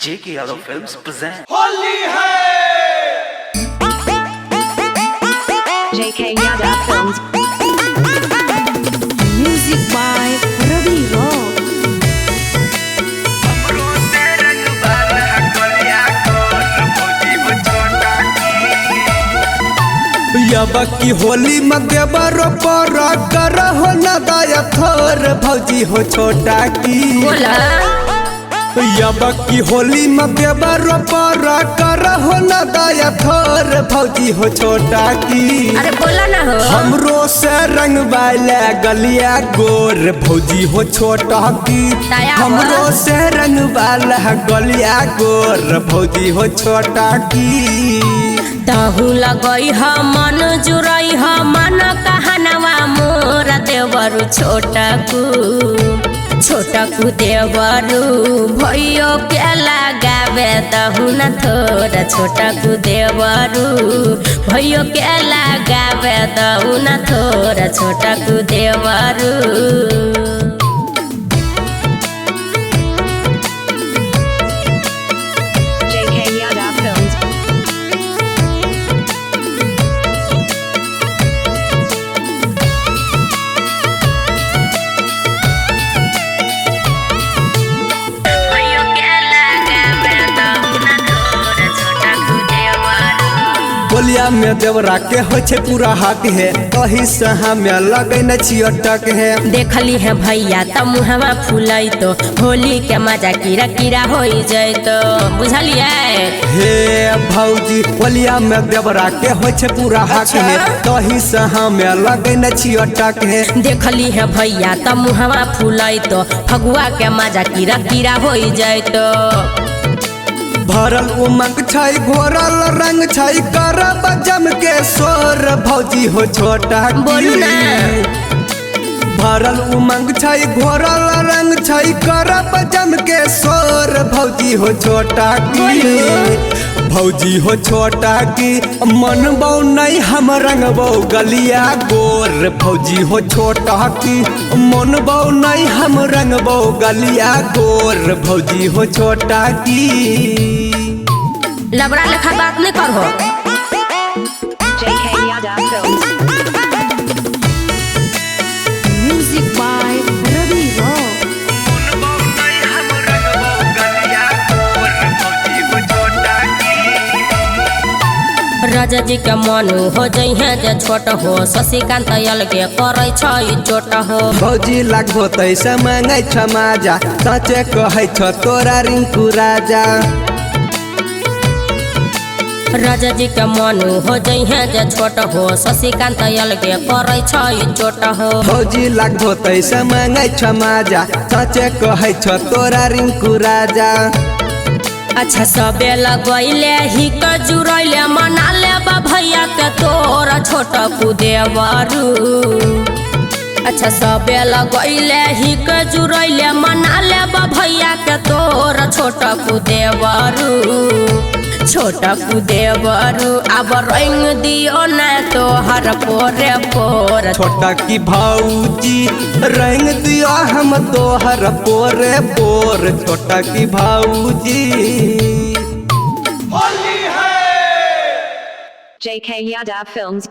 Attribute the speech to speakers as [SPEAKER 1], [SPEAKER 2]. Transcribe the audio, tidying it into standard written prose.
[SPEAKER 1] JK Yadav Films present
[SPEAKER 2] Holi है
[SPEAKER 3] JK Yadav Films. Music by Ravi Rock.
[SPEAKER 2] की होली में देवरो पर कर हो न दाया थोर भौजी हो छोटा की की होली में देवरो पर कर हो न दाया थोर भौजी हो छोटा की
[SPEAKER 4] अरे बोला ना हो
[SPEAKER 2] हमरो से रंग वाला गलिया गोर भौजी हो छोटा की हमरो से रंग वाला गलिया गोर भौजी हो छोटा की
[SPEAKER 4] तहु लगई ह मन जुरई ह मन कहनवा मोर देवरु छोटकू देवरु भइयो के लगावे तहु न थोर छोटकू देवरु भइयो के लगावे तहु न थोर छोटकू देवरु
[SPEAKER 2] बोलिया में देवरा के हो छे पूरा हक है कहीं से हमें लगे न छियटक है
[SPEAKER 4] देखली है भैया त मुहवा फूलई तो होली के मजा कीरा कीरा हो जाए तो बुझलिए
[SPEAKER 2] हे भौजी बोलिया में देवरा के हो छे पूरा हक है कहीं से हमें लगे न छियटक है
[SPEAKER 4] देखली है भैया त मुहवा फूलई तो फगुआ के मजा कीरा कीरा हो जाए तो
[SPEAKER 2] भरल उमंग छाई घोरल रंग छाई करब जम के सोर भौजी हो छोटा
[SPEAKER 4] बोलू ना
[SPEAKER 2] भरल उमंग छाई घोरल रंग छाई करब जम के सोर भौजी हो छोटा की भौजी हो छोटा की मन बौ नहीं हम रंग बौ गलिया गोर भौजी हो छोटा की मन बौ नहीं हम रंग बौ गलिया गोर भौजी हो छोटा की
[SPEAKER 4] लबड़ा लेखा बात नहीं करो
[SPEAKER 3] JK Yadav Films. Music by Ravi Rock.
[SPEAKER 4] राजा जी के मन हो जइहे जे छोट हो शशिकांत अलगे करे छै चोट हो
[SPEAKER 2] भौजी लागबो तैसे मांगे छ माजा सचे कहै छ तोरा रिंकू राजा
[SPEAKER 4] राजा जी के मन हो जइहे जे छोट हो शशिकांत अलगे करे छै चोट हो
[SPEAKER 2] भौजी लागबो तैसे मांगे छ माजा सचे कहै छ तोरा रिंकू राजा
[SPEAKER 4] अच्छा सबे लगैले ही क जुरैले मना ले भैया के तोर छोटकू देवरु अच्छा सबे लगैले ही क जुरैले मना ले भैया के तोर छोटकू देवरु अब रंग दियो ना तोहर पोरे पोर
[SPEAKER 2] छोटा की भौजी रंग दियो हम तोहर पोरे पोर छोटा की भौजी
[SPEAKER 3] JK Yadav Films.